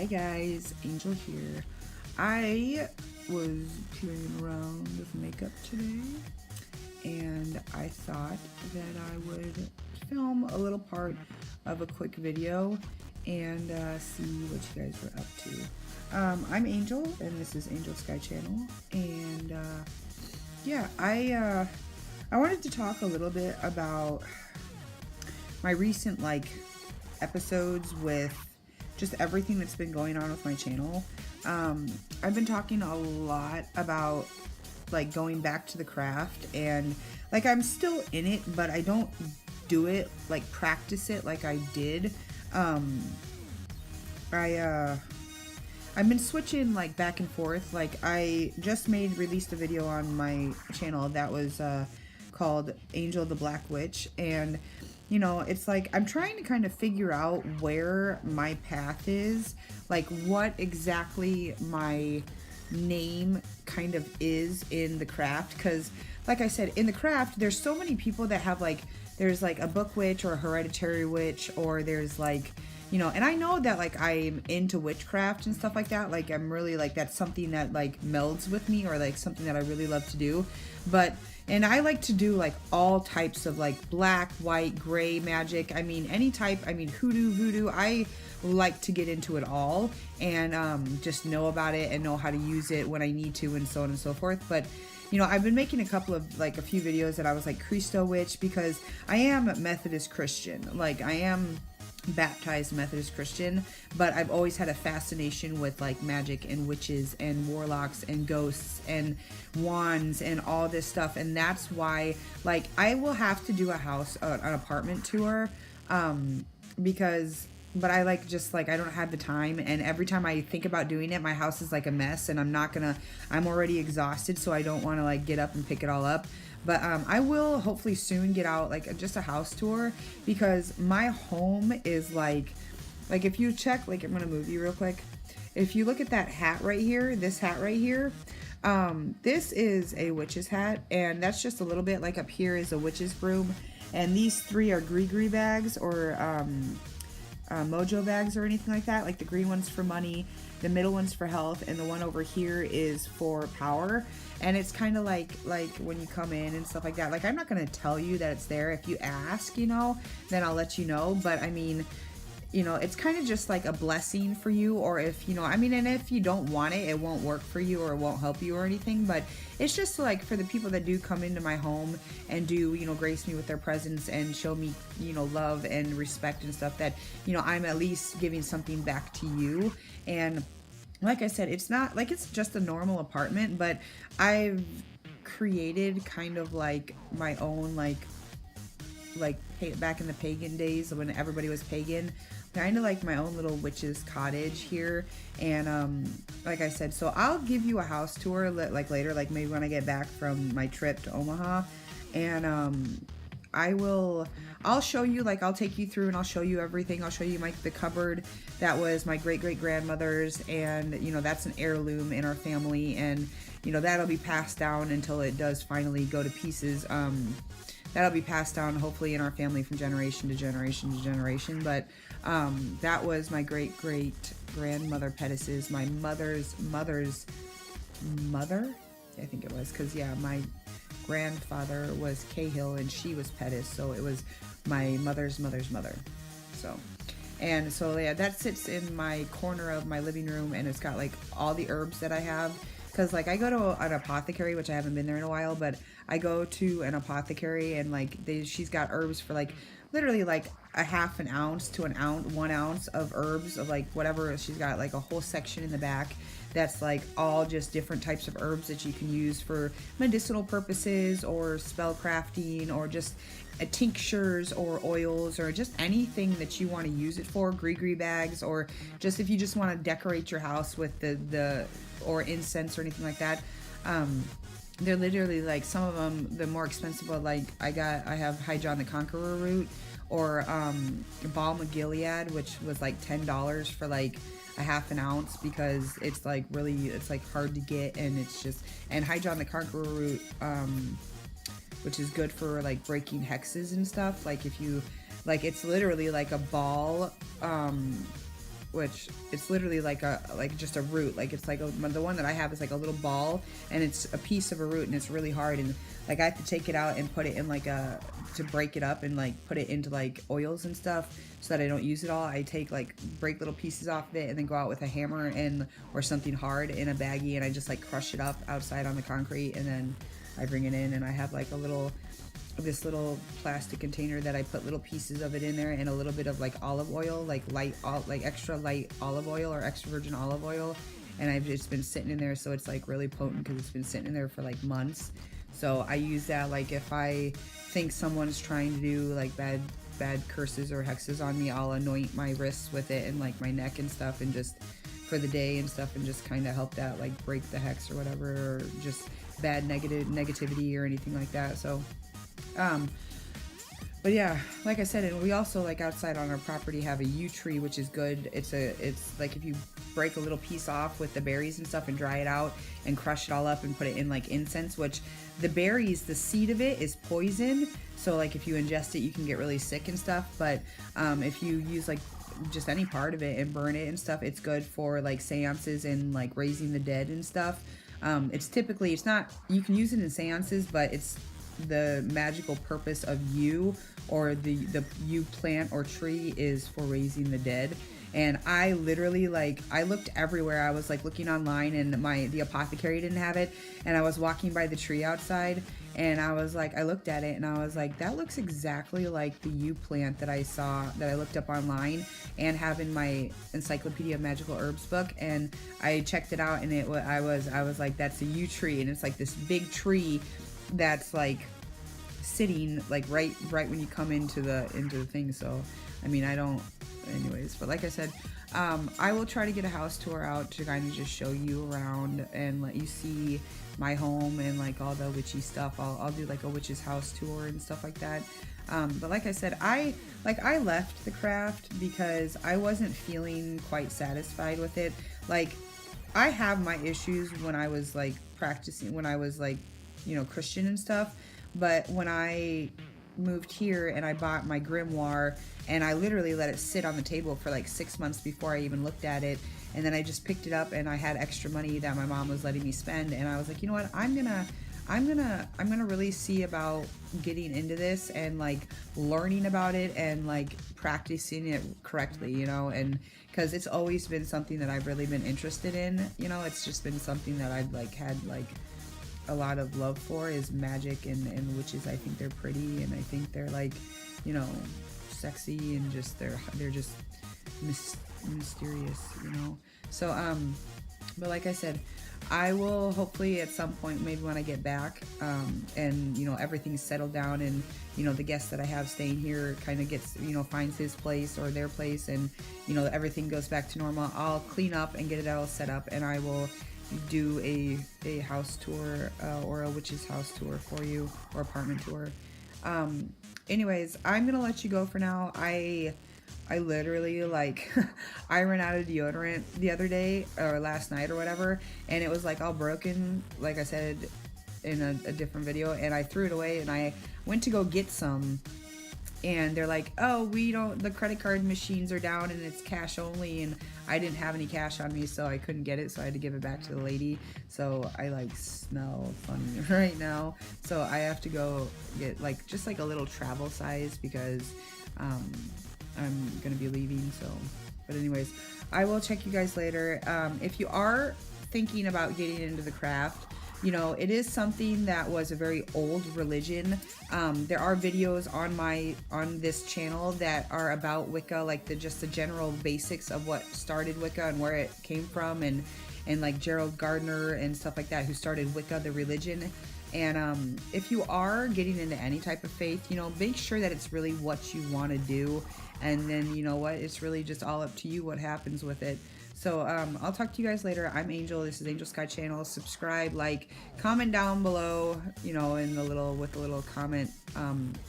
Hi guys, Angel here. I was playing around with makeup today and I thought that I would film a little part of a quick video and see what you guys were up to. I'm Angel and this is Angel Sky Channel, and yeah, I wanted to talk a little bit about my recent episodes with just everything that's been going on with my channel. I've been talking a lot about going back to the craft, and I'm still in it, but I don't do it practice it like I did. I've been switching back and forth. I just released a video on my channel that was called Angel the Black Witch, and it's I'm trying to kind of figure out where my path is, what exactly my name kind of is in the craft, because like I said, in the craft there's so many people that have there's a book witch or a hereditary witch, or there's and I know that I'm into witchcraft and stuff like that, I'm really that's something that melds with me, or something that I really love to do. And I like to do all types of black, white, gray magic. I mean, any type. I mean, hoodoo, voodoo. I like to get into it all and just know about it and know how to use it when I need to, and so on and so forth. But I've been making a couple of a few videos that I was Cristo Witch, because I am Methodist Christian. I am baptized Methodist Christian, but I've always had a fascination with magic and witches and warlocks and ghosts and wands and all this stuff, and that's why I will have to do an apartment tour, because I I don't have the time, and every time I think about doing it, my house is a mess, and I'm already exhausted, so I don't want to get up and pick it all up. But I will hopefully soon get out just a house tour, because my home is if you check, I'm gonna move you real quick. If you look at that hat right here, this hat right here, this is a witch's hat, and that's just a little bit up here is a witch's broom, and these three are gree bags, or mojo bags, or anything like that. The green one's for money, the middle one's for health, and the one over here is for power. And it's kind of like when you come in and stuff like that, I'm not going to tell you that it's there. If you ask, then I'll let you know. But I mean, it's kind of just a blessing for you, or if and if you don't want it, it won't work for you, or it won't help you or anything. But it's just for the people that do come into my home and do grace me with their presence and show me love and respect and stuff, that I'm at least giving something back to you. And like I said, it's not it's just a normal apartment, but I've created kind of my own back in the pagan days when everybody was pagan, kind of my own little witch's cottage here. And like I said, so I'll give you a house tour later, maybe when I get back from my trip to Omaha, and I'll show you, I'll take you through and I'll show you everything. I'll show you the cupboard that was my great-great-grandmother's, and that's an heirloom in our family, and that'll be passed down until it does finally go to pieces. That'll be passed down hopefully in our family from generation to generation to generation. But that was my great-great-grandmother Pettis's, my mother's mother, I think it was, because yeah, my grandfather was Cahill and she was Pettis, so it was my mother's mother's mother. So yeah, that sits in my corner of my living room, and it's got all the herbs that I have, because I go to an apothecary, which I haven't been there in a while, but I go to an apothecary, and she's got herbs for literally a half an ounce to an ounce, 1 ounce of herbs of whatever. She's got a whole section in the back that's all just different types of herbs that you can use for medicinal purposes, or spell crafting, or just tinctures or oils, or just anything that you want to use it for. Gree bags, or just if you just want to decorate your house with the or incense or anything like that. They're literally some of them, the more expensive, but I have Hydron the Conqueror root, or Balm of Gilead, which was $10 for a half an ounce, because it's really, it's hard to get, and it's just, and Hydron the Conqueror root, which is good for breaking hexes and stuff. If you it's literally a ball, which it's literally like just a root. Like it's like the one that I have is like a little ball, and it's a piece of a root, and it's really hard, and like I have to take it out and put it in like to break it up and like put it into like oils and stuff so that I don't use it all. I take like break little pieces off of it and then go out with a hammer and or something hard in a baggie, and I just like crush it up outside on the concrete, and then I bring it in, and I have like this little plastic container that I put little pieces of it in there and a little bit of like olive oil, like extra light olive oil or extra virgin olive oil, and it's been sitting in there, so it's like really potent because it's been sitting in there for like months. So I use that like if I think someone's trying to do like bad curses or hexes on me, I'll anoint my wrists with it and like my neck and stuff, and just for the day and stuff, and just kind of help that like break the hex or whatever, or just bad negativity or anything like that. So but yeah, like I said, and we also like outside on our property have a yew tree, which is good. It's like if you break a little piece off with the berries and stuff and dry it out and crush it all up and put it in like incense, which the berries, the seed of it is poison. So like if you ingest it, you can get really sick and stuff. But if you use like just any part of it and burn it and stuff, it's good for like seances and like raising the dead and stuff. It's not, you can use it in seances, but it's the magical purpose of yew, or the yew plant or tree, is for raising the dead. And I literally I looked everywhere. I was like looking online, and the apothecary didn't have it, and I was walking by the tree outside, and I was like, I looked at it and I was like, that looks exactly like the yew plant that I looked up online and have in my Encyclopedia of Magical Herbs book. And I checked it out, and I was like, that's a yew tree, and it's like this big tree that's like sitting like right when you come into the thing. So I mean, anyways, but like I said, I will try to get a house tour out to kind of just show you around and let you see my home and like all the witchy stuff. I'll do like a witch's house tour and stuff like that. But like I said, I left the craft because I wasn't feeling quite satisfied with it. Like, I have my issues when I was like practicing, when I was like, Christian and stuff. But when I moved here and I bought my grimoire, and I literally let it sit on the table for like 6 months before I even looked at it, and then I just picked it up, and I had extra money that my mom was letting me spend, and I was like, you know what, I'm gonna really see about getting into this and like learning about it and like practicing it correctly, and because it's always been something that I've really been interested in. It's just been something that I've like had like a lot of love for, is magic and witches. I think they're pretty, and I think they're like, sexy, and just they're just mysterious, So but like I said, I will hopefully at some point, maybe when I get back, and everything's settled down, and the guest that I have staying here kind of gets, finds his place or their place, and everything goes back to normal, I'll clean up and get it all set up, and I will do a house tour, or a witch's house tour for you, or apartment tour. Anyways, I'm gonna let you go for now. I literally like I ran out of deodorant the other day, or last night or whatever, and it was like all broken, like I said in a different video, and I threw it away, and I went to go get some, and they're like, oh, the credit card machines are down and it's cash only, and I didn't have any cash on me, so I couldn't get it, so I had to give it back to the lady. So I like smell funny right now, so I have to go get like just like a little travel size, because I'm gonna be leaving. So, but anyways, I will check you guys later. If you are thinking about getting into the craft, it is something that was a very old religion. There are videos on this channel that are about Wicca, like just the general basics of what started Wicca and where it came from, and like Gerald Gardner and stuff like that, who started Wicca, the religion. And if you are getting into any type of faith, make sure that it's really what you want to do, and then it's really just all up to you what happens with it. So I'll talk to you guys later. I'm Angel. This is Angel Sky Channel. Subscribe, like, comment down below, in the little comment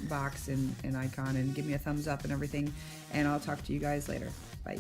box and icon, and give me a thumbs up and everything. And I'll talk to you guys later. Bye.